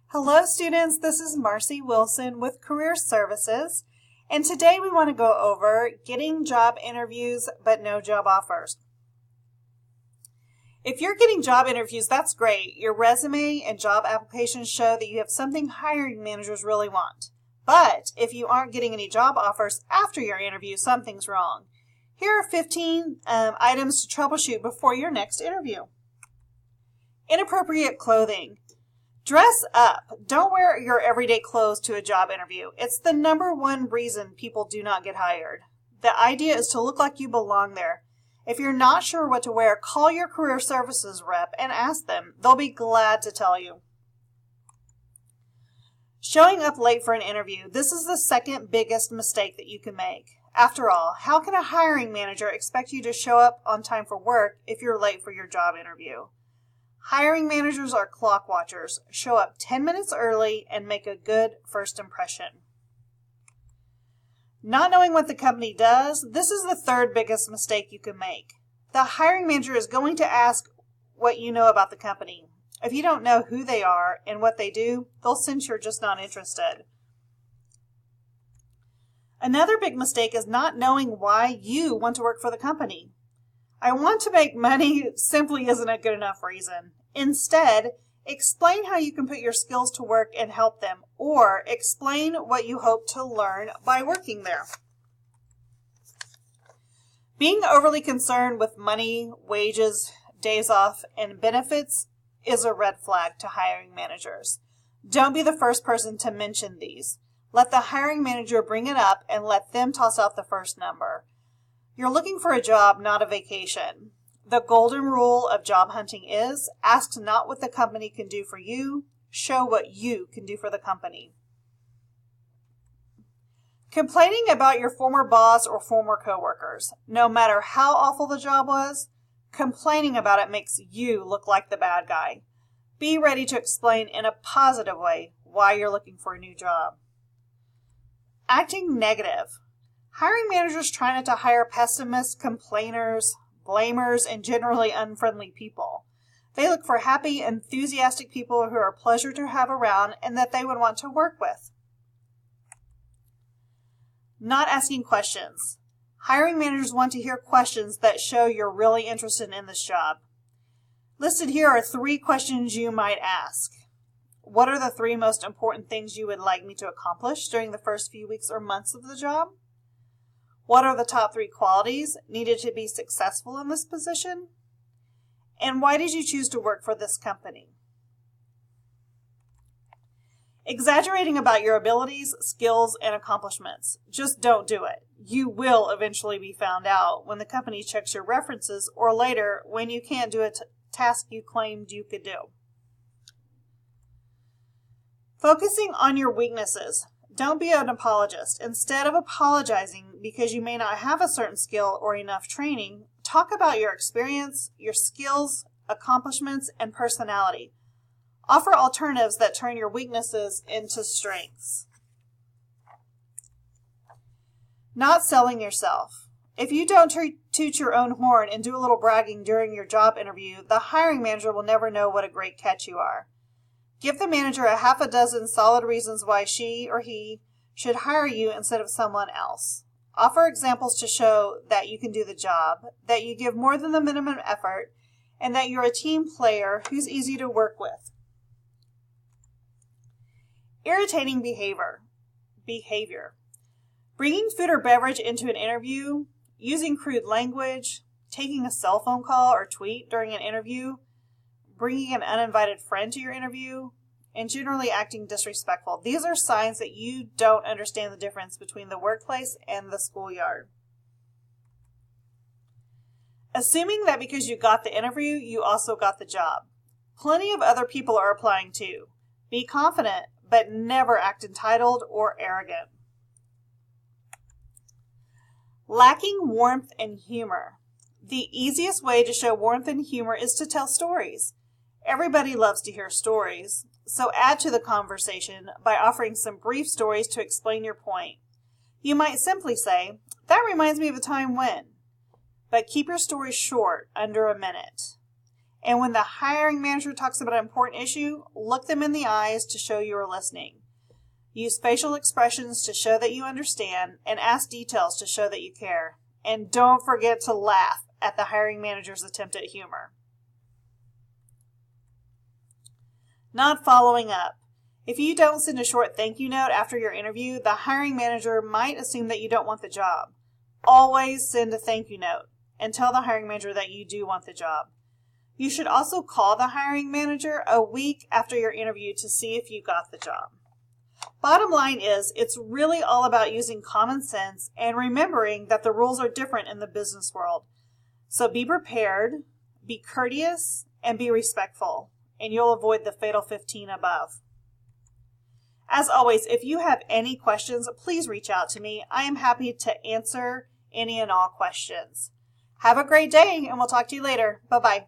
Hello students, this is Marcy Wilson with Career Services, and today we want to go over getting job interviews but no job offers. If you're getting job interviews, that's great. Your resume and job applications show that you have something hiring managers really want. But if you aren't getting any job offers after your interview, something's wrong. Here are 15 items to troubleshoot before your next interview. Inappropriate clothing. Dress up. Don't wear your everyday clothes to a job interview. It's the number one reason people do not get hired. The idea is to look like you belong there. If you're not sure what to wear, call your career services rep and ask them. They'll be glad to tell you. Showing up late for an interview. This is the second biggest mistake that you can make. After all, how can a hiring manager expect you to show up on time for work if you're late for your job interview? Hiring managers are clock watchers. Show up 10 minutes early and make a good first impression. Not knowing what the company does, this is the third biggest mistake you can make. The hiring manager is going to ask what you know about the company. If you don't know who they are and what they do, they'll sense you're just not interested. Another big mistake is not knowing why you want to work for the company. I want to make money simply isn't a good enough reason. Instead, explain how you can put your skills to work and help them, or explain what you hope to learn by working there. Being overly concerned with money, wages, days off, and benefits is a red flag to hiring managers. Don't be the first person to mention these. Let the hiring manager bring it up and let them toss out the first number. You're looking for a job, not a vacation. The golden rule of job hunting is, ask not what the company can do for you, show what you can do for the company. Complaining about your former boss or former coworkers. No matter how awful the job was, complaining about it makes you look like the bad guy. Be ready to explain in a positive way why you're looking for a new job. Acting negative. Hiring managers try not to hire pessimists, complainers, blamers, and generally unfriendly people. They look for happy, enthusiastic people who are a pleasure to have around and that they would want to work with. Not asking questions. Hiring managers want to hear questions that show you're really interested in this job. Listed here are 3 questions you might ask. What are the 3 most important things you would like me to accomplish during the first few weeks or months of the job? What are the top 3 qualities needed to be successful in this position? And why did you choose to work for this company? Exaggerating about your abilities, skills, and accomplishments. Just don't do it. You will eventually be found out when the company checks your references or later when you can't do a task you claimed you could do. Focusing on your weaknesses. Don't be an apologist. Instead of apologizing because you may not have a certain skill or enough training, talk about your experience, your skills, accomplishments, and personality. Offer alternatives that turn your weaknesses into strengths. Not selling yourself. If you don't toot your own horn and do a little bragging during your job interview, the hiring manager will never know what a great catch you are. Give the manager a half a dozen solid reasons why she or he should hire you instead of someone else. Offer examples to show that you can do the job, that you give more than the minimum effort, and that you're a team player who's easy to work with. Irritating behavior. Bringing food or beverage into an interview, using crude language, taking a cell phone call or tweet during an interview, bringing an uninvited friend to your interview, and generally acting disrespectful. These are signs that you don't understand the difference between the workplace and the schoolyard. Assuming that because you got the interview, you also got the job. Plenty of other people are applying too. Be confident, but never act entitled or arrogant. Lacking warmth and humor. The easiest way to show warmth and humor is to tell stories. Everybody loves to hear stories, so add to the conversation by offering some brief stories to explain your point. You might simply say, "That reminds me of a time when," but keep your story short, under a minute. And when the hiring manager talks about an important issue, look them in the eyes to show you are listening. Use facial expressions to show that you understand, and ask details to show that you care. And don't forget to laugh at the hiring manager's attempt at humor. Not following up. If you don't send a short thank you note after your interview, the hiring manager might assume that you don't want the job. Always send a thank you note and tell the hiring manager that you do want the job. You should also call the hiring manager a week after your interview to see if you got the job. Bottom line is, it's really all about using common sense and remembering that the rules are different in the business world. So be prepared, be courteous, and be respectful, and you'll avoid the fatal 15 above. As always, if you have any questions, please reach out to me. I am happy to answer any and all questions. Have a great day, and we'll talk to you later. Bye-bye.